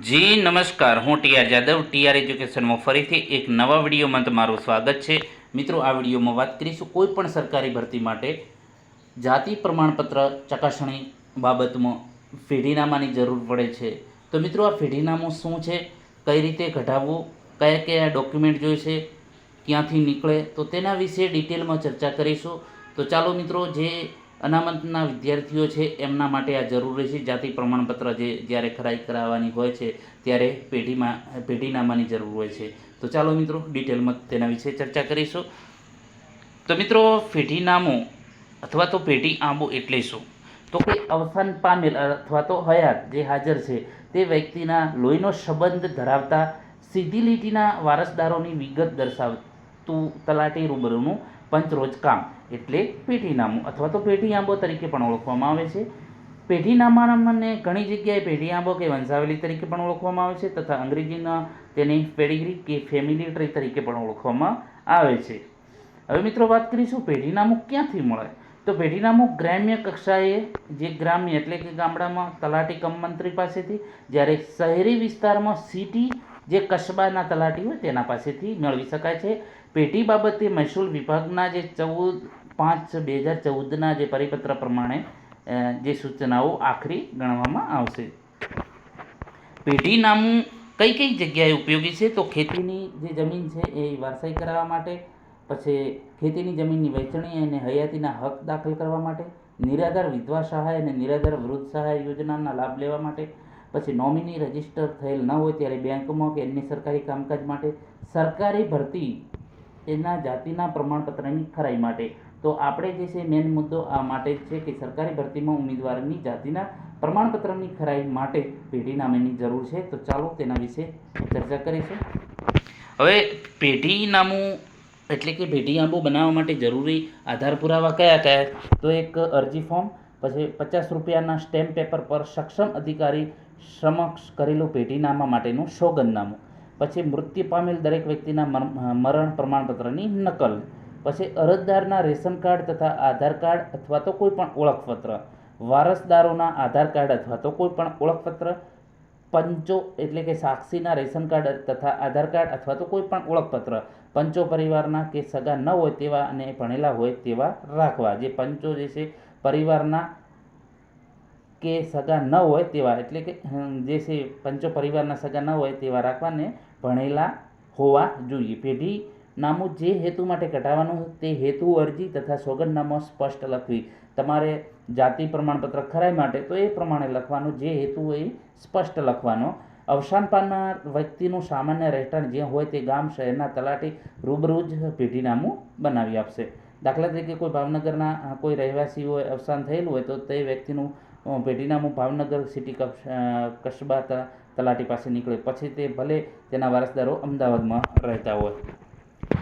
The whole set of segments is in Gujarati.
જી નમસ્કાર, હું ટીઆર જાદવ ટીઆર એજ્યુકેશનમાં ફરીથી એક નવા વિડીયોમાં તમારું સ્વાગત છે. મિત્રો, આ વિડીયોમાં વાત કરીશું કોઈ પણ સરકારી ભરતી માટે જાતિ પ્રમાણપત્ર ચકાસણી બાબતમાં ફેઢીનામાની જરૂર પડે છે. તો મિત્રો, આ ફેઢીનામું શું છે, કઈ રીતે કઢાવવું, કયા કયા ડોક્યુમેન્ટ જોઈશે, ક્યાંથી નીકળે, તો તેના વિશે ડિટેલમાં ચર્ચા કરીશું. તો ચાલો મિત્રો, જે અનામતના વિદ્યાર્થીઓ છે એમના માટે આ જરૂરી છે. જાતિ પ્રમાણપત્ર જ્યારે ખરાઈ કરાવવાની હોય છે ત્યારે પેઢીનામાની જરૂર હોય છે. તો ચાલો મિત્રો, ડિટેલમાં તેના વિશે ચર્ચા કરીશું. તો મિત્રો, પેઢીનામું અથવા તો પેઢી આંબો એટલે શું? તો કે અવસાન પામેલ અથવા તો હયાત જે હાજર છે તે વ્યક્તિના લોહીનો સંબંધ ધરાવતા સીધી લીટીના વારસદારોની વિગત દર્શાવતું તલાટી રૂબરૂનું પંચરોજ કામ એટલે પેઢીનામું અથવા તો પેઢી આંબો તરીકે પણ ઓળખવામાં આવે છે. પેઢીનામાને ઘણી જગ્યાએ પેઢી આંબો કે વંશાવલી તરીકે પણ ઓળખવામાં આવે છે તથા અંગ્રેજીના તેને પેડિગ્રી કે ફેમિલી ટ્રી તરીકે પણ ઓળખવામાં આવે છે. હવે મિત્રો, વાત કરીશું પેઢીનામું ક્યાંથી મળે. તો પેઢીનામું ગ્રામ્ય કક્ષાએ, જે ગ્રામ્ય એટલે કે ગામડામાં તલાટી કમ મંત્રી પાસેથી, જ્યારે શહેરી વિસ્તારમાં સિટી જે કસ્બાના તલાટી હોય તેના પાસેથી મેળવી શકાય છે. પેઢી બાબતે મહેસૂલ વિભાગના જે 14/5/2014ના જે પરિપત્ર પ્રમાણે જે સૂચનાઓ આખરી ગણવામાં આવશે. પેઢીનામું કઈ કઈ જગ્યાએ ઉપયોગી છે? તો ખેતીની જે જમીન છે એ વારસાઈ કરાવવા માટે, પછી ખેતીની જમીનની વહેંચણી અને હયાતીના હક દાખલ કરવા માટે, નિરાધાર વિધવા સહાય અને નિરાધાર વૃદ્ધ સહાય યોજનાના લાભ લેવા માટે, પછી નોમિની રજીસ્ટર થયેલ ન હોય ત્યારે બેંકમાં કે અન્ય સરકારી કામકાજ માટે, સરકારી ભરતી એના જાતિના પ્રમાણપત્રની ખરાઈ માટે. તો આપણે જે છે મેન મુદ્દો આ માટે જ છે કે સરકારી ભરતીમાં ઉમેદવારની જાતિના પ્રમાણપત્રની ખરાઈ માટે પેઢીનામાની જરૂર છે. તો ચાલો તેના વિશે ચર્ચા કરીશું. હવે પેઢીનામું એટલે કે પેઢી આંબો બનાવવા માટે જરૂરી આધાર પુરાવા કયા કયા? તો એક અરજી ફોર્મ, પછી 50 રૂપિયાના સ્ટેમ્પ પેપર પર સક્ષમ અધિકારી સમક્ષ કરેલું પેઢીનામા માટેનું સોગંદનામું, પછી મૃત્યુ પામેલ દરેક વ્યક્તિના મરણ પ્રમાણપત્રની નકલ, પછી અરજદારના રેશન કાર્ડ તથા આધાર કાર્ડ અથવા તો કોઈ પણ ઓળખપત્ર, વારસદારોના આધાર કાર્ડ અથવા તો કોઈ પણ ઓળખપત્ર, પંચો એટલે કે સાક્ષીના રેશન કાર્ડ તથા આધાર કાર્ડ અથવા તો કોઈ પણ ઓળખપત્ર, પંચો પરિવારના કે સગા ન હોય તેવા અને ભણેલા હોય તેવા રાખવા. જે પંચો જે છે પરિવારના કે સગા ન હોય તેવા, એટલે કે જે છે પંચો પરિવારના સગા ન હોય તેવા રાખવાને ભણેલા હોવા જોઈએ. પેઢીનામું જે હેતુ માટે કઢાવવાનું તે હેતુ અરજી તથા સોગંદનામામાં સ્પષ્ટ લખવી. તમારે જાતિ પ્રમાણપત્ર ખરાઈ માટે તો એ પ્રમાણે લખવાનું, જે હેતુ એ સ્પષ્ટ લખવાનો. અવસાન પામનાર વ્યક્તિનું સામાન્ય રહેઠાણ જે હોય તે ગામ શહેરના તલાટી રૂબરૂ જ પેઢીનામું બનાવી આપશે. દાખલા તરીકે કોઈ ભાવનગરના કોઈ રહેવાસી હોય, અવસાન થયેલું હોય તો તે વ્યક્તિનું પેઢીનામું ભાવનગર સિટી કસ્બા તલાટી પાસે નીકળે, પછી તે ભલે તેના વારસદારો અમદાવાદમાં રહેતા હોય.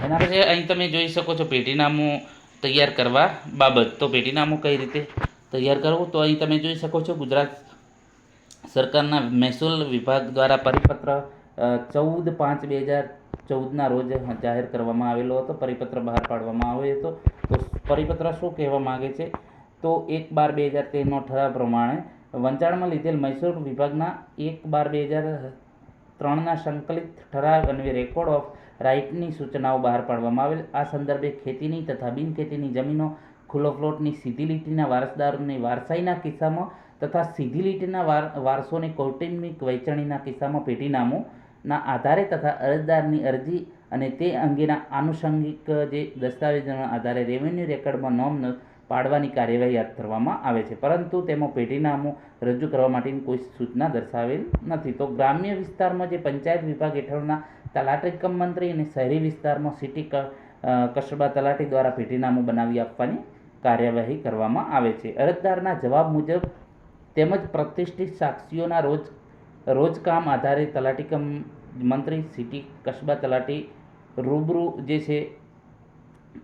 એના પછી અહીં તમે જોઈ શકો છો પેઢીનામું તૈયાર કરવા બાબત. તો પેઢીનામું કઈ રીતે તૈયાર કરવું? તો અહીં તમે જોઈ શકો છો ગુજરાત સરકારના મહેસૂલ વિભાગ દ્વારા પરિપત્ર 14/5/2014ના રોજ જાહેર કરવામાં આવેલો હતો, પરિપત્ર બહાર પાડવામાં આવ્યો હતો. તો પરિપત્ર શું કહેવા માગે છે? તો 1/12/2013નો ઠરાવ પ્રમાણે વંચાણમાં લીધેલ મહેસૂલ વિભાગના 1/12/2003ના સંકલિત ઠરાવ અન્વયે રેકોર્ડ ઓફ રાઇટની સૂચનાઓ બહાર પાડવામાં આવેલ. આ સંદર્ભે ખેતીની તથા બિનખેતીની જમીનો, ખુલ્લો પ્લોટની સીધી લીટીના વારસદારોની વારસાઈના કિસ્સામાં તથા સીધી લીટીના વારસોની કૌટુંબિક વહેંચણીના કિસ્સામાં પેઢીનામુંના આધારે તથા અરજદારની અરજી અને તે અંગેના આનુષંગિક જે દસ્તાવેજોના આધારે રેવન્યુ રેકર્ડમાં નોંધ પાડવાની કાર્યવાહી હાથ ધરવામાં આવે છે, પરંતુ તેમાં પેઢીનામું રજૂ કરવા માટેની કોઈ સૂચના દર્શાવેલ નથી. તો ગ્રામ્ય વિસ્તારમાં જે પંચાયત વિભાગ હેઠળના તલાટી કમ મંત્રી અને શહેરી વિસ્તારમાં સિટી કસ્બા તલાટી દ્વારા પેઢીનામું બનાવી આપવાની કાર્યવાહી કરવામાં આવે છે. અરજદારના જવાબ મુજબ તેમજ પ્રતિષ્ઠિત સાક્ષીઓના રોજકામ આધારે તલાટી કમ મંત્રી, સિટી કસ્બા તલાટી રૂબરૂ જે છે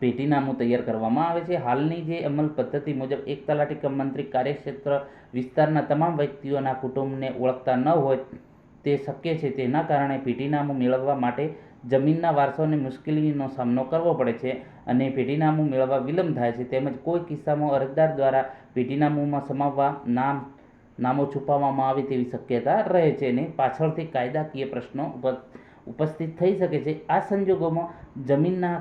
પેઢીનામું તૈયાર કરવામાં આવે છે. હાલની જે અમલ પદ્ધતિ મુજબ એક તલાટી કમ મંત્રી કાર્યક્ષેત્ર વિસ્તારના તમામ વ્યક્તિઓના કુટુંબને ઓળખતા ન હોય તે શક્ય છે. તેના કારણે પેઢીનામું મેળવવા માટે જમીનના વારસોને મુશ્કેલીનો સામનો કરવો પડે છે અને પેઢીનામું મેળવવા વિલંબ થાય છે. તેમજ કોઈ કિસ્સામાં અરજદાર દ્વારા પેઢીનામુંમાં સમાવવા નામ નામો છુપાવવામાં આવે તેવી શક્યતા રહે છે અને પાછળથી કાયદાકીય પ્રશ્નો ઉપસ્થિત થઈ શકે છે. આ સંજોગોમાં જમીનના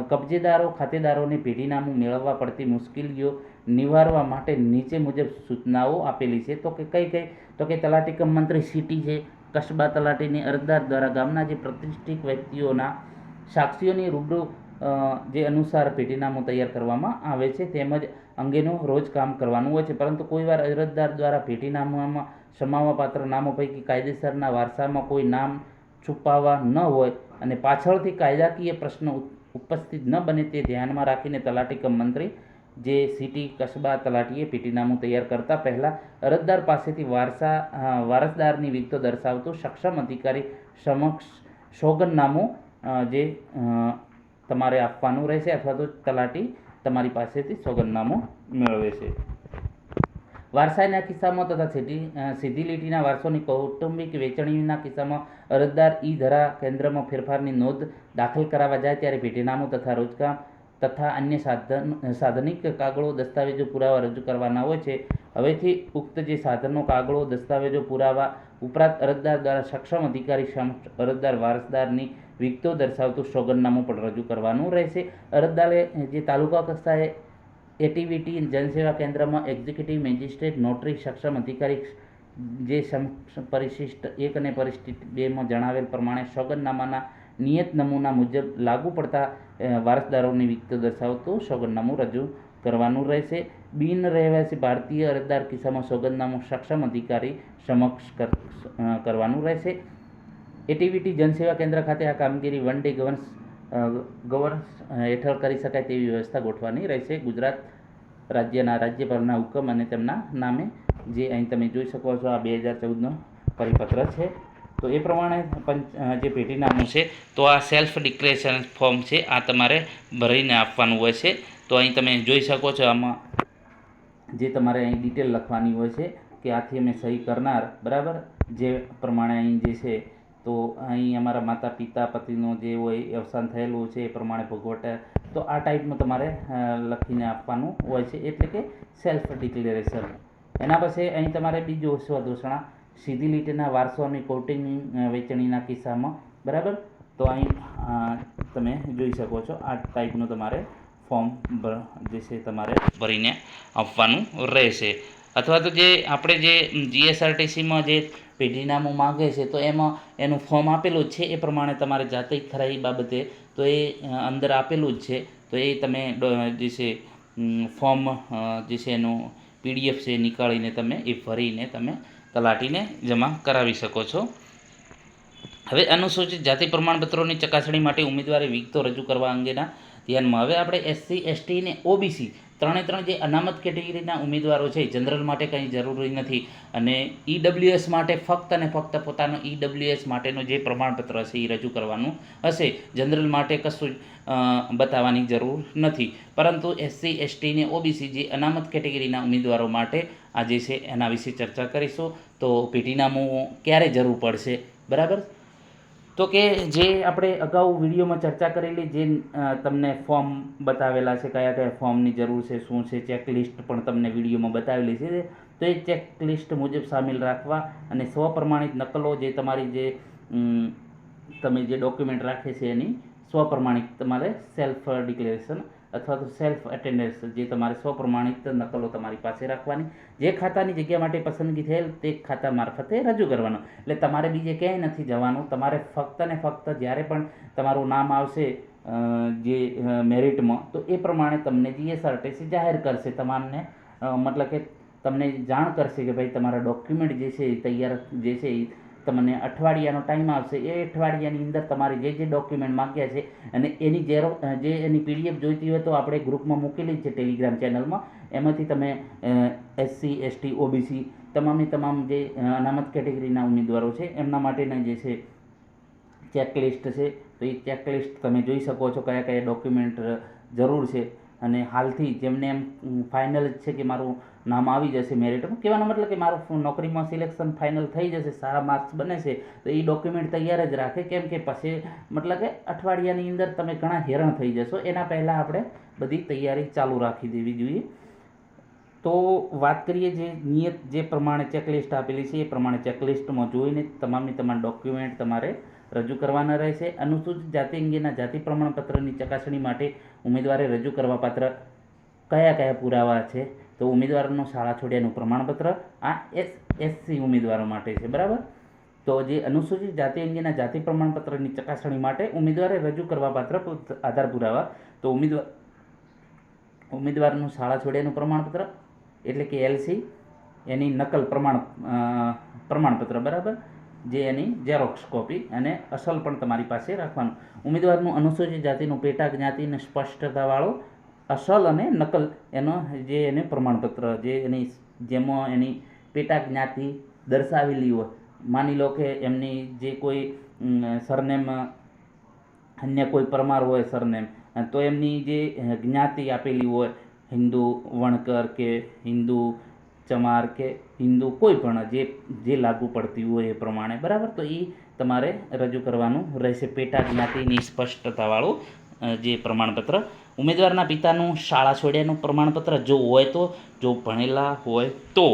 કબજેદારો ખાતેદારોને પેઢીનામું મેળવવા પડતી મુશ્કેલીઓ નિવારવા માટે નીચે મુજબ સૂચનાઓ આપેલી છે. તો કે કઈ કઈ? તો કે તલાટી કમ મંત્રી સિટી છે, કસ્બા તલાટીની અરજદાર દ્વારા ગામના જે પ્રતિષ્ઠિત વ્યક્તિઓના સાક્ષીઓની રૂબરૂ જે અનુસાર પેઢીનામું તૈયાર કરવામાં આવે છે તેમજ અંગેનું રોજ કામ કરવાનું હોય છે. પરંતુ કોઈવાર અરજદાર દ્વારા પેઢીનામામાં સમાવવાપાત્ર નામો પૈકી કાયદેસરના વારસામાં કોઈ નામ છુપાવવા ન હોય અને પાછળથી કાયદાકીય પ્રશ્ન ઉપસ્થિત ન બને તે ધ્યાનમાં રાખીને તલાટી કમ મંત્રી જે સિટી કસ્બા તલાટીએ પેઢીનામું તૈયાર કરતા પહેલાં અરજદાર પાસેથી વારસદારની વિગતો દર્શાવતું સક્ષમ અધિકારી સમક્ષ સોગંદનામું જે તમારે આપવાનું રહેશે અથવા તો તલાટી તમારી પાસેથી સોગંદનામું મેળવે છે. વારસાઈના કિસ્સામાં તથા સીધી લીટીના વારસોની કૌટુંબિક વહેંચણીના કિસ્સામાં અરજદાર ઈ-ધરા કેન્દ્રમાં ફેરફારની નોંધ દાખલ કરાવવા જાય ત્યારે પેઢીનામું તથા રોજકામ તથા અન્ય સાધનિક કાગળો દસ્તાવેજો પુરાવા રજૂ કરવાના હોય છે. હવેથી ઉક્ત જે સાધનો કાગળો દસ્તાવેજો પુરાવા ઉપરાંત અરજદાર દ્વારા સક્ષમ અધિકારી સમક્ષ અરજદાર વારસદારની વિગતો દર્શાવતું સોગંદનામું પણ રજૂ કરવાનું રહેશે. અરજદારે જે તાલુકા કક્ષાએ એટીવીટી જનસેવા કેન્દ્રમાં એક્ઝિક્યુટિવ મેજિસ્ટ્રેટ નોટરી સક્ષમ અધિકારી જે પરિશિષ્ટ 1 અને પરિશિષ્ટ 2માં જણાવેલ પ્રમાણે સોગંદનામાના નિયત નમૂના મુજબ લાગુ પડતા વારસદારોની વિગતો દર્શાવતું સોગંદનામું રજૂ કરવાનું રહેશે. બિન રહેવાસી ભારતીય અરજદાર કિસ્સામાં સોગંદનામું સક્ષમ અધિકારી સમક્ષ કરવાનું રહેશે. એટીવીટી જનસેવા કેન્દ્ર ખાતે આ કામગીરી 1 ડે ગવર્નન્સ હેઠળ કરી શકાય તેવી વ્યવસ્થા ગોઠવવાની રહેશે. ગુજરાત રાજ્યના રાજ્યપાલના હુકમ અને તેમના નામે જે અહીં તમે જોઈ શકો છો આ 2014નો પરિપત્ર છે. તો એ પ્રમાણે જે પેઢીનામું છે તો આ સેલ્ફ ડિક્લેરેશન ફોર્મ છે આ તમારે ભરીને આપવાનું હોય છે. તો અહીં તમે જોઈ શકો છો આમાં જે તમારે અહીં ડિટેલ લખવાની હોય છે કે આથી અમે સહી કરનાર બરાબર જે પ્રમાણે અહીં જે છે તો અહીં અમારા માતા પિતા પતિનું જે હોય અવસાન થયેલું છે એ પ્રમાણે ભોગવટા તો આ ટાઈપનું તમારે લખીને આપવાનું હોય છે એટલે કે સેલ્ફ ડિક્લેરેશન. એના પછી અહીં તમારે બીજું સ્વઘોષણા સીધી લીટીના વારસોની કૌટુંબિક વહેંચણીના કિસ્સામાં બરાબર તો અહીં તમે જોઈ શકો છો આ ટાઈપનું તમારે ફોર્મ જે છે તમારે ભરીને આપવાનું રહેશે. અથવા તો જે આપણે જે જીએસઆરટીસીમાં જે પેઢીનામું માગે છે તો એમાં એનું ફોર્મ આપેલું જ છે એ પ્રમાણે તમારે જાતિ ખરાઈ બાબતે તો એ અંદર આપેલું જ છે. તો એ તમે જે છે ફોર્મ જે છે એનું PDF છે નીકાળીને તમે એ ભરીને તમે તલાટીને જમા કરાવી શકો છો. હવે અનુસૂચિત જાતિ પ્રમાણપત્રોની ચકાસણી માટે ઉમેદવારે વિગતો રજૂ કરવા અંગેના ધ્યાનમાં હવે આપણે SC ST ને OBC ત્રણે જે અનામત કેટેગરીના ઉમેદવારો છે જનરલ માટે કંઈ જરૂરી નથી અને EWS માટે ફક્ત અને ફક્ત પોતાનો EWS માટેનો જે પ્રમાણપત્ર હશે એ રજૂ કરવાનું હશે. જનરલ માટે કશું બતાવવાની જરૂર નથી. પરંતુ SC ST ને OBC જે અનામત કેટેગરીના ઉમેદવારો માટે આજે છે એના વિશે ચર્ચા કરીશું. તો પેઢીનામું ક્યારે જરૂર પડશે બરાબર તો કે જે આપણે અગાઉ વિડીયોમાં ચર્ચા કરેલી જે તમને ફોર્મ બતાવેલા છે કયા કયા ફોર્મની જરૂર છે શું છે ચેકલિસ્ટ પણ તમને વિડીયોમાં બતાવેલી છે તો એ ચેકલિસ્ટ મુજબ સામેલ રાખવા અને સ્વપ્રમાણિત નકલો જે તમારી જે તમે જે ડોક્યુમેન્ટ રાખે છે એની સ્વપ્રમાણિત તમારે સેલ્ફ ડિક્લેરેશન અથવા તો સેલ્ફ એટેન્ડન્સ જે તમારે સ્વપ્રમાણિત નકલો તમારી પાસે રાખવાની જે ખાતાની જગ્યા માટે પસંદગી થયેલ તે ખાતા મારફતે રજૂ કરવાનો. એટલે તમારે બીજે ક્યાંય નથી જવાનું. તમારે ફક્ત ને ફક્ત જ્યારે પણ તમારું નામ આવશે જે મેરિટમાં તો એ પ્રમાણે તમને જીએસઆરટીસી જાહેર કરશે તમામને મતલબ કે તમને જાણ કરશે કે ભાઈ તમારા ડોક્યુમેન્ટ જે છે એ તૈયાર જે છે એ તમને અઠવાડિયાનો ટાઈમ આવશે. એ અઠવાડિયાની અંદર તમારે જે ડોક્યુમેન્ટ માગ્યા છે અને એની જે એની PDF જોઈતી હોય તો આપણે ગ્રુપમાં મૂકેલી છે ટેલિગ્રામ ચેનલમાં. એમાંથી તમે SC ST OBC તમામ જે અનામત કેટેગરીના ઉમેદવારો છે એમના માટેના જે છે ચેકલિસ્ટ છે તો એ ચેકલિસ્ટ તમે જોઈ શકો છો કયા કયા ડોક્યુમેન્ટ જરૂર છે. અને હાલથી જેમને એમ ફાઇનલ છે કે મારું નામ આવી જશે મેરિટમાં કહેવાનો મતલબ કે મારું નોકરીમાં સિલેક્શન ફાઇનલ થઈ જશે સારા માર્ક્સ બને છે તો એ ડોક્યુમેન્ટ તૈયાર જ રાખે કેમ કે પછી મતલબ કે અઠવાડિયાની અંદર તમે ઘણા હેરાન થઈ જશો. એના પહેલાં આપણે બધી તૈયારી ચાલુ રાખી દેવી જોઈએ. તો વાત કરીએ જે નિયત જે પ્રમાણે ચેકલિસ્ટ આપેલી છે એ પ્રમાણે ચેકલિસ્ટમાં જોઈને તમામ ડોક્યુમેન્ટ તમારે રજૂ કરવાના રહેશે. અનુસૂચિત જાતિ અંગેના જાતિ પ્રમાણપત્રની ચકાસણી માટે ઉમેદવારે રજૂ કરવા પાત્ર કયા કયા પુરાવા છે? તો ઉમેદવારનું શાળા છોડ્યાનું પ્રમાણપત્ર, આ એસસી ઉમેદવારો માટે છે, બરાબર. તો જે અનુસૂચિત જાતિ અંગેના જાતિ પ્રમાણપત્રની ચકાસણી માટે ઉમેદવારે રજૂ કરવા પાત્ર આધાર પુરાવા, તો ઉમેદવારનું શાળા છોડ્યાનું પ્રમાણપત્ર એટલે કે એલસી, એની નકલ પ્રમાણપત્ર, બરાબર, જે એની ઝેરોક્સ કોપી અને અસલ પણ તમારી પાસે રાખવાનું. ઉમેદવારનું અનુસૂચિત જાતિનું પેટા જ્ઞાતિને સ્પષ્ટતાવાળો અસલ અને નકલ એનો જે એને પ્રમાણપત્ર જેમાં એની પેટા જ્ઞાતિ દર્શાવેલી હોય. માની લો કે એમની જે કોઈ સરનેમ અન્ય કોઈ પરમાર હોય સરનેમ, તો એમની જે જ્ઞાતિ આપેલી હોય હિન્દુ વણકર કે હિન્દુ ચમાર કે હિન્દુ કોઈ પણ જે લાગુ પડતી હોય એ પ્રમાણે, બરાબર. તો એ તમારે રજૂ કરવાનું રહેશે, પેટા જ્ઞાતિની સ્પષ્ટતાવાળું જે પ્રમાણપત્ર. ઉમેદવારના પિતાનું શાળા છોડ્યાનું પ્રમાણપત્ર જો હોય તો, જો ભણેલા હોય તો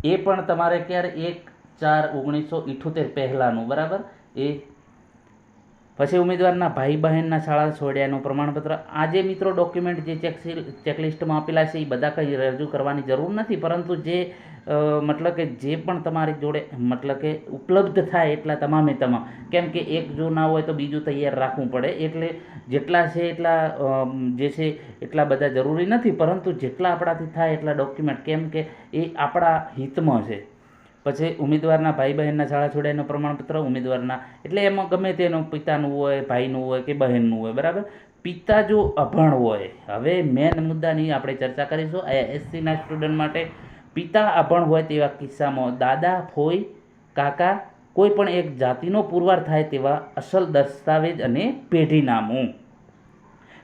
એ પણ તમારે ક્યારે 1/4/1978 પહેલાંનું, બરાબર. એ પછી ઉમેદવારના ભાઈ બહેનના શાળા છોડ્યાનું પ્રમાણપત્ર. આ જે મિત્રો ડોક્યુમેન્ટ જે ચેકલિસ્ટમાં આપેલા છે એ બધા કંઈ રજૂ કરવાની જરૂર નથી, પરંતુ જે મતલબ કે જે પણ તમારી જોડે મતલબ કે ઉપલબ્ધ થાય એટલા તમામ, કેમ કે એક જો ના હોય તો બીજું તૈયાર રાખવું પડે. એટલે જેટલા છે એટલા જે છે એટલા બધા જરૂરી નથી, પરંતુ જેટલા આપણાથી થાય એટલા ડોક્યુમેન્ટ, કેમ કે એ આપણા હિતમાં છે. પછી ઉમેદવારના ભાઈ બહેનના શાળા છોડ્યાનું પ્રમાણપત્ર, ઉમેદવારના એટલે એમાં ગમે તેનું પિતાનું હોય, ભાઈનું હોય કે બહેનનું હોય, બરાબર. પિતા જો અભણ હોય, હવે મેન મુદ્દાની આપણે ચર્ચા કરીશું એસસીના સ્ટુડન્ટ માટે. પિતા અભણ હોય તેવા કિસ્સામાં દાદા, ફોઈ, કાકા કોઈ પણ એક જાતિનો પુરવાર થાય તેવા અસલ દસ્તાવેજ અને પેઢીનામું.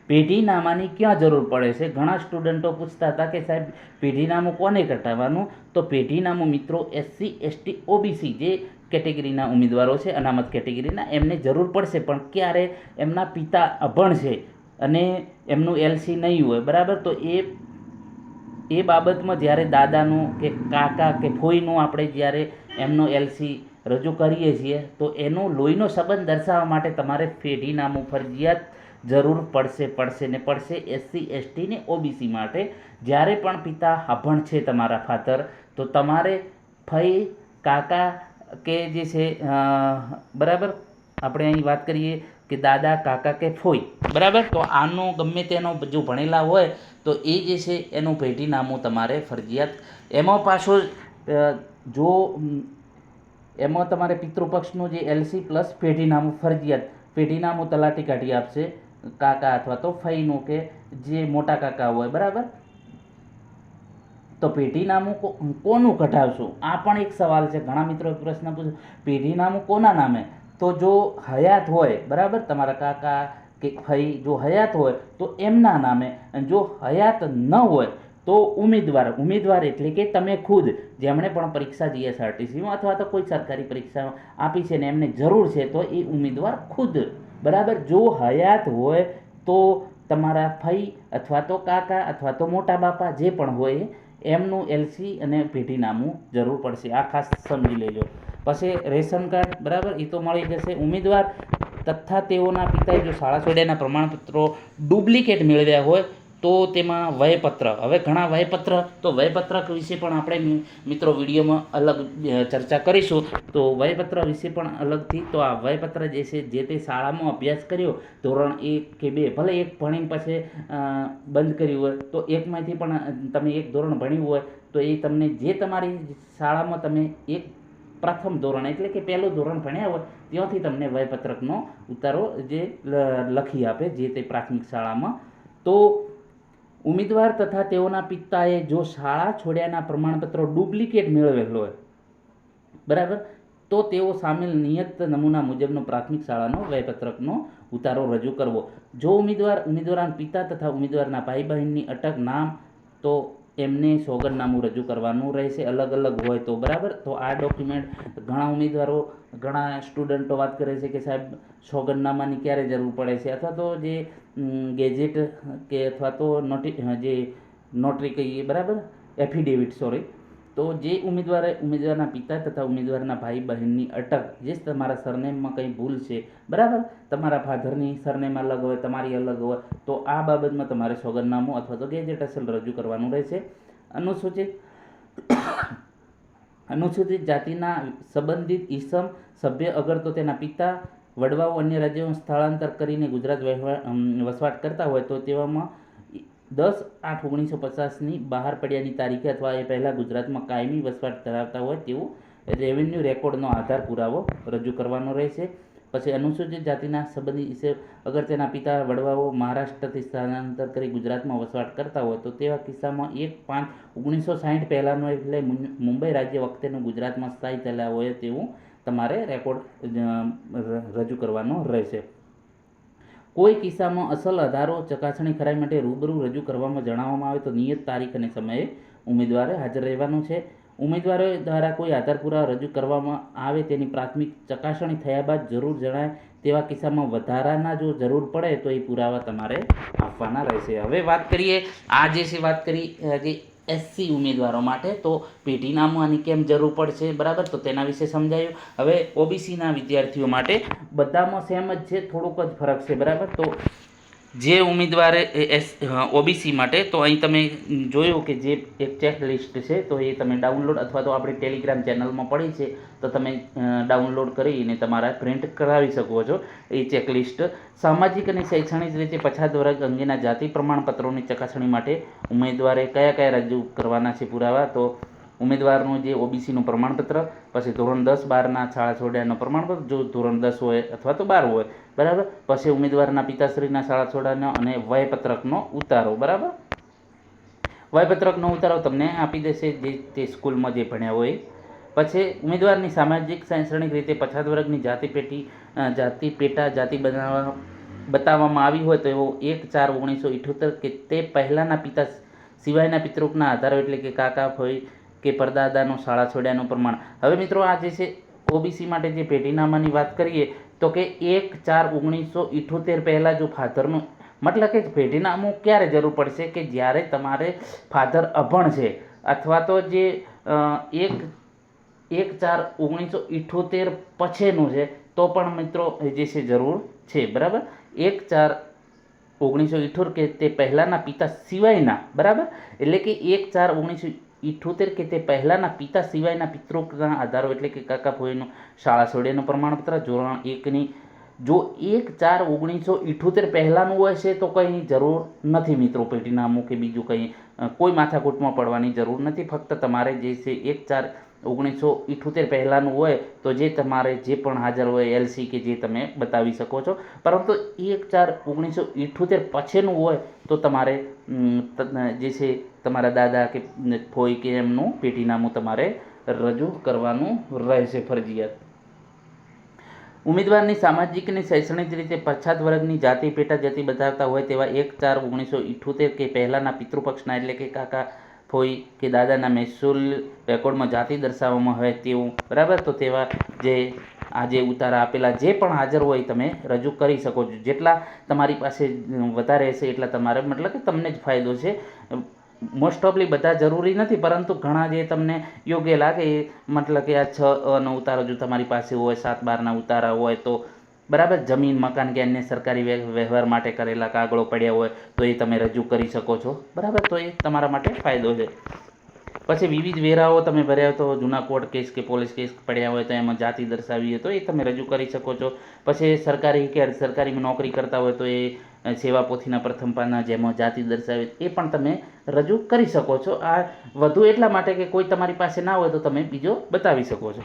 પેઢીનામાની ક્યાં જરૂર પડે છે? ઘણા સ્ટુડન્ટો પૂછતા હતા કે સાહેબ પેઢીનામું કોને કઢાવવાનું? તો પેઢીનામું મિત્રો એસસી, એસટી, ઓબીસી જે કેટેગરીના ઉમેદવારો છે, અનામત કેટેગરીના, એમને જરૂર પડશે. પણ ક્યારે? એમના પિતા અભણ છે અને એમનું એલસી નહીં હોય, બરાબર. તો એ બાબતમાં જ્યારે દાદાનું કે કાકા કે ફોઈનું આપણે જ્યારે એમનો એલસી રજૂ કરીએ છીએ તો એનો લોહીનો સંબંધ દર્શાવવા માટે તમારે પેઢીનામું ફરજિયાત જરૂર પડશે એસસી, એસટી ને ઓબીસી માટે. જ્યારે પણ પિતા અભણ છે તમારા ફાધર, તો તમારે ફઈ, કાકા કે જે છે, બરાબર, આપણે અહીં વાત કરીએ કે દાદા, કાકા કે ફોઈ, બરાબર. તો આનો ગમે તેનો જો ભણેલા હોય તો એ જે છે એનું પેઢીનામું તમારે ફરજિયાત. એમાં પાછો જો એમાં તમારે પિતૃપક્ષનું જે એલસી પ્લસ પેઢીનામું ફરજિયાત. પેઢીનામું તલાટી કાઢી આપશે, કાકા અથવા તો ફઈનું કે જે મોટા કાકા હોય, બરાબર. તો પેઢીનામું કોનું કઢાવશું? આ પણ એક સવાલ છે. ઘણા મિત્રો પ્રશ્ન પૂછે પેઢીનામું કોના નામે? તો જો હયાત હોય, બરાબર, તમારા કાકા કે ફઈ જો હયાત હોય તો એમના નામે, અને જો હયાત ન હોય તો ઉમેદવાર એટલે કે તમે ખુદ જેમણે પણ પરીક્ષા જીએસઆરટીસીમાં અથવા તો કોઈ સરકારી પરીક્ષા આપી છે ને એમને જરૂર છે, તો એ ઉમેદવાર ખુદ, બરાબર. જો હયાત હોય તો તમારા ફઈ અથવા તો કાકા અથવા તો મોટા બાપા જે પણ હોય એમનું એલસી અને પેઢીનામું જરૂર પડશે. આ ખાસ સમજી લેજો. પછી રેશન કાર્ડ, બરાબર, એ તો મળી જશે. ઉમેદવાર તથા તેઓના પિતાએ જો શાળા છોડ્યાના પ્રમાણપત્રો ડુપ્લિકેટ મેળવ્યા હોય તો તેમાં વયપત્ર. હવે ઘણા વયપત્રક વિશે પણ આપણે મિત્રો વિડીયોમાં અલગ ચર્ચા કરીશું. તો વયપત્ર વિશે પણ અલગથી. તો આ વયપત્ર જે છે જે તે શાળામાં અભ્યાસ કર્યો ધોરણ 1 કે 2, ભલે એક ભણીને પછી બંધ કર્યું હોય, તો એકમાંથી પણ તમે એક ધોરણ ભણ્યું હોય તો એ તમને જે તમારી શાળામાં તમે એક પ્રથમ ધોરણ એટલે કે પહેલું ધોરણ ભણ્યા હોય ત્યાંથી તમને વયપત્રકનો ઉતારો જે લખી આપે જે તે પ્રાથમિક શાળામાં. તો ઉમેદવાર તથા તેઓના પિતાએ જો શાળા છોડ્યાના પ્રમાણપત્રો ડુપ્લિકેટ મેળવેલ હોય, બરાબર, તો તેઓ સામેલ નિયત નમૂના મુજબનો પ્રાથમિક શાળાનો વયપત્રકનો ઉતારો રજૂ કરવો. જો ઉમેદવારના પિતા તથા ઉમેદવારના ભાઈ બહેનની અટક નામ, તો એમને સોગંદનામું રજૂ કરવાનું રહેશે, અલગ હોય તો, બરાબર. તો આ ડોક્યુમેન્ટ ઘણા સ્ટુડન્ટો વાત કરે છે કે સાહેબ સોગંદનામાની ક્યારે જરૂર પડે છે, અથવા તો જે ગેજેટ કે અથવા તો જે નોટરી કહીએ, બરાબર, એફિડેવિટ તો જે ઉમેદવારના પિતા તથા ઉમેદવારના ભાઈ બહેનની અટક, જે તમારા સરનેમમાં કંઈ ભૂલ છે, બરાબર, તમારા ફાધરની સરનેમ અલગ હોય, તમારી અલગ હોય, તો આ બાબતમાં તમારે સોગંદનામું અથવા તો ગેજેટ અસલ રજૂ કરવાનું રહેશે. અનુસૂચિત જાતિના સંબંધિત ઈસમ સભ્ય અગર તો તેના પિતા વડવાઓ અન્ય રાજ્યોમાં સ્થળાંતર કરીને ગુજરાત વસવાટ કરતા હોય તો તેવામાં 10/8/1950ની બહાર પડ્યાની તારીખે અથવા એ પહેલાં ગુજરાતમાં કાયમી વસવાટ ધરાવતા હોય તેવું રેવન્યુ રેકોર્ડનો આધાર પુરાવો રજૂ કરવાનો રહેશે. પછી અનુસૂચિત જાતિના સંબંધી અગર તેના પિતા વડવાઓ મહારાષ્ટ્રથી સ્થળાંતર કરી ગુજરાતમાં વસવાટ કરતા હોય તો તેવા કિસ્સામાં 1/5/1960 પહેલાંનો એટલે મુંબઈ રાજ્ય વખતેનું ગુજરાતમાં સ્થાયી થયેલા હોય તેવું તમારે રેકોર્ડ રજૂ કરવાનો રહેશે. કોઈ કિસ્સામાં અસલ આધારો ચકાસણી ખરાઈ માટે રૂબરૂ રજૂ કરવામાં જણાવવામાં આવે તો નિયત તારીખ અને સમયે ઉમેદવારે હાજર રહેવાનું છે. ઉમેદવારો દ્વારા કોઈ આધાર પુરાવા રજૂ કરવામાં આવે તેની પ્રાથમિક ચકાસણી થયા બાદ જરૂર જણાય તેવા કિસ્સામાં વધારાના જો જરૂર પડે તો એ પુરાવા તમારે આપવાના રહેશે. હવે વાત કરીએ આ જે છે વાત કરી જે એસસી ઉમેદવારો માટે, તો પેઢીનામું આની કેમ જરૂર પડશે, બરાબર, તો તેના વિશે સમજાયું. હવે ઓબીસીના વિદ્યાર્થીઓ માટે બધામાં સેમ જ છે, થોડુંક જ ફરક છે, બરાબર. તો જે ઉમેદવારે ઓબીસી માટે તો અહીં તમે જોયું કે જે એક ચેક લિસ્ટ છે તો એ તમે ડાઉનલોડ અથવા તો આપણી ટેલિગ્રામ ચેનલમાં પડી છે તો તમે ડાઉનલોડ કરીને તમારા પ્રિન્ટ કરાવી શકો છો. એ ચેકલિસ્ટ સામાજિક અને શૈક્ષણિક રીતે પછાત વર્ગ અંગેના જાતિ પ્રમાણપત્રોની ચકાસણી માટે ઉમેદવારે કયા કયા રજૂ કરવાના છે પુરાવા, તો ઉમેદવારનું જે ઓબીસીનું પ્રમાણપત્ર, પછી ધોરણ 10-12ના શાળા છોડ્યાનું પ્રમાણપત્ર જો ધોરણ 10 હોય અથવા તો 12 હોય, બરાબર, પછી ઉમેદવારના પિતાશ્રીના શાળા છોડ્યાનો અને વયપત્રકનો ઉતારો, બરાબર. વયપત્રકનો ઉતારો તમને આપી દેશે જે તે સ્કૂલમાં જે ભણ્યા હોય. પછી ઉમેદવારની સામાજિક શૈક્ષણિક રીતે પછાત વર્ગની જાતિ પેટા જાતિ બતાવવામાં આવી હોય તો એવો 1/4/1978 કે તે પહેલાંના પિતા સિવાયના પિતૃકના આધારો એટલે કે કાકા, ફોઈ કે પરદાદાનો શાળા છોડ્યાનું પ્રમાણ. હવે મિત્રો આ જે છે ઓબીસી માટે જે પેઢીનામાની વાત કરીએ તો કે 1/4/1978 પહેલાં જો ફાધરનું, મતલબ કે પેઢીનામું ક્યારે જરૂર પડશે કે જ્યારે તમારે ફાધર અભણ છે અથવા તો જે 1/4/1978 પછીનું છે તો પણ મિત્રો જે છે જરૂર છે, બરાબર. 1/4/1978 કે તે પહેલાંના પિતા સિવાયના, બરાબર, એટલે કે 1/4/1978 કે તે પહેલાંના પિતા સિવાયના પિતૃકના આધારો એટલે કે કાકા ફોઈનું શાળા છોડ્યાનું પ્રમાણપત્ર ધોરણ 1ની જો 1/4/1978 પહેલાંનું હોય છે તો કંઈ જરૂર નથી મિત્રો પેઢીનામું કે બીજું કંઈ કોઈ માથાકૂટમાં પડવાની જરૂર નથી. ફક્ત તમારે જે છે 1/4/1978 પહેલાંનું હોય તો જે તમારે જે પણ હાજર હોય એલસી કે જે તમે બતાવી શકો છો. પરંતુ 1/4/1978 પછીનું હોય તો તમારે જે છે તમારા દાદા કે ફોઈ કે એમનું પેઢીનામું તમારે રજૂ કરવાનું રહેશે ફરજિયાત. ઉમેદવારની સામાજિક અને શૈક્ષણિક રીતે પછાત વર્ગની જાતિ પેટા જાતિ બતાવતા હોય તેવા 1/4/1978 કે પહેલાંના પિતૃપક્ષના એટલે કે કાકા, ફોઈ કે દાદાના મહેસૂલ રેકોર્ડમાં જાતિ દર્શાવવામાં હોય તેવું, બરાબર, તો તેવા જે આ જે ઉતારા આપેલા જે પણ હાજર હોય તમે રજૂ કરી શકો છો. જેટલા તમારી પાસે વધારે હશે એટલા તમારે, મતલબ કે તમને જ ફાયદો છે. મોસ્ટ ઓફલી બધા જરૂરી નથી પરંતુ ઘણા જે તમને યોગ્ય લાગે, મતલબ કે આ 6નો ઉતારો જો તમારી પાસે હોય, 7/12ના ઉતારા હોય તો, બરાબર, જમીન મકાન કે અન્ય સરકારી વ્યવહાર માટે કરેલા કાગળો પડ્યા હોય તો એ તમે રજૂ કરી શકો છો, બરાબર, તો એ તમારા માટે ફાયદો છે. પછી વિવિધ વેરાઓ તમે ભર્યા તો જૂના કોર્ટ કેસ કે પોલીસ કેસ પડ્યા હોય તો એમાં જાતિ દર્શાવી હોય તો એ તમે રજૂ કરી શકો છો. પછી સરકારી કે સરકારી નોકરી કરતા હોય તો એ સેવા પોથીના પ્રથમ પાના જેમાં જાતિ દર્શાવી એ પણ તમે રજૂ કરી શકો છો. આ વધુ એટલા માટે કે કોઈ તમારી પાસે ના હોય તો તમે બીજો બતાવી શકો છો.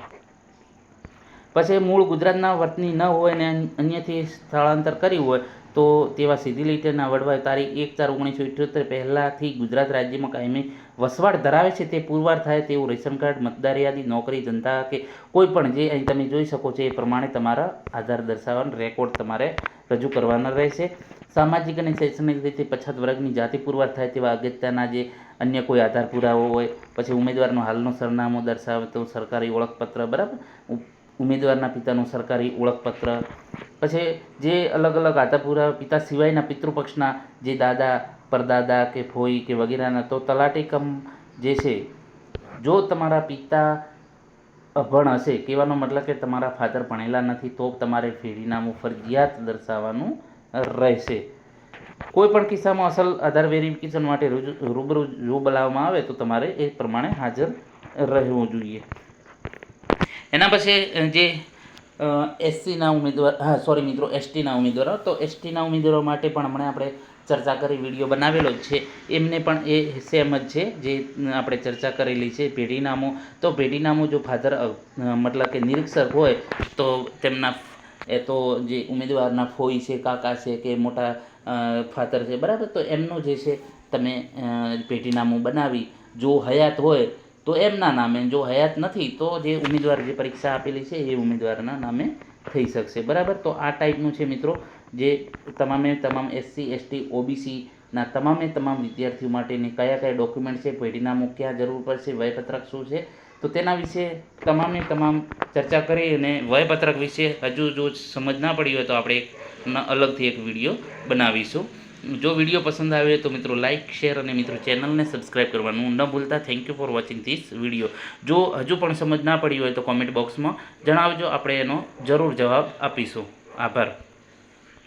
પછી મૂળ ગુજરાતના વતની ન હોય ને અન્યથી સ્થળાંતર કર્યું હોય તો તેવા સીધી લીટીના વડવાએ તારીખ 1/4/1978 પહેલાંથી ગુજરાત રાજ્યમાં કાયમી વસવાટ ધરાવે છે તે પુરવાર થાય તેવું રેશન કાર્ડ, મતદાર યાદી, નોકરી ધંધા કે કોઈ પણ જે અહીં તમે જોઈ શકો છો એ પ્રમાણે તમારા આધાર દર્શાવવાનો રેકોર્ડ તમારે રજૂ કરવાના રહેશે. સામાજિક અને શૈક્ષણિક રીતે પછાત વર્ગની જાતિ પુરવાર થાય તેવા અગત્યના જે અન્ય કોઈ આધાર પુરાવો હોય, પછી ઉમેદવારનું હાલનું સરનામું દર્શાવતું સરકારી ઓળખપત્ર, બરાબર, ઉમેદવારના પિતાનું સરકારી ઓળખપત્ર, પછી જે અલગ અલગ આધાર પુરાવા પિતા સિવાયના પિતૃપક્ષના જે દાદા, પરદાદા કે ફોઈ કે વગેરેના તો તલાટી કમ જે છે, જો તમારા પિતા અભણ હશે, કહેવાનો મતલબ કે તમારા ફાધર ભણેલા નથી, તો તમારે પેઢીનામું ફરજિયાત દર્શાવવાનું રહેશે. કોઈ પણ કિસ્સામાં અસલ આધાર વેરિફિકેશન માટે રૂબરૂ બોલાવવામાં આવે તો તમારે એ પ્રમાણે હાજર રહેવું જોઈએ. એના પછી જે એસસીના ઉમેદવાર, મિત્રો એસટીના ઉમેદવારો, તો એસટીના ઉમેદવારો માટે પણ હમણાં આપણે ચર્ચા કરી, વિડીયો બનાવેલો જ છે. એમને પણ એ સેમ જ છે જે આપણે ચર્ચા કરેલી છે. પેઢીનામું, તો પેઢીનામું જો ફાધર મતલબ કે નિરીક્ષક હોય તો તેમના તો જે ઉમેદવારના ફોઈ છે, કાકા છે કે મોટા ફાધર છે, બરાબર, તો એમનું જે છે તમે પેઢીનામું બનાવી, જો હયાત હોય તો એમના નામે, જો હયાત નથી તો જે ઉમેદવાર જે પરીક્ષા આપેલી છે એ ઉમેદવારના નામે થઈ શકશે. બરાબર, તો આ ટાઈપનું છે મિત્રો, જે તમામ એસસી, એસટી, ઓબીસીના તમામ વિદ્યાર્થીઓ માટેની કયા ડોક્યુમેન્ટ છે, પેઢીનામું ક્યાં જરૂર પડશે, વયપત્રક શું છે, તો તેના વિશે તમામ ચર્ચા કરી. અને વયપત્રક વિશે હજુ જો સમજ ના પડી હોય તો આપણે અલગથી એક વિડીયો બનાવીશું. જો વિડીયો પસંદ આવે તો મિત્રો લાઇક, શેર અને મિત્રો ચેનલને સબસ્ક્રાઈબ કરવાનું ન ભૂલતા. Thank you for watching this video. જો હજુ પણ સમજ ના પડી હોય તો કોમેન્ટ બોક્સમાં જણાવજો, આપણે એનો જરૂર જવાબ આપીશું. આભાર.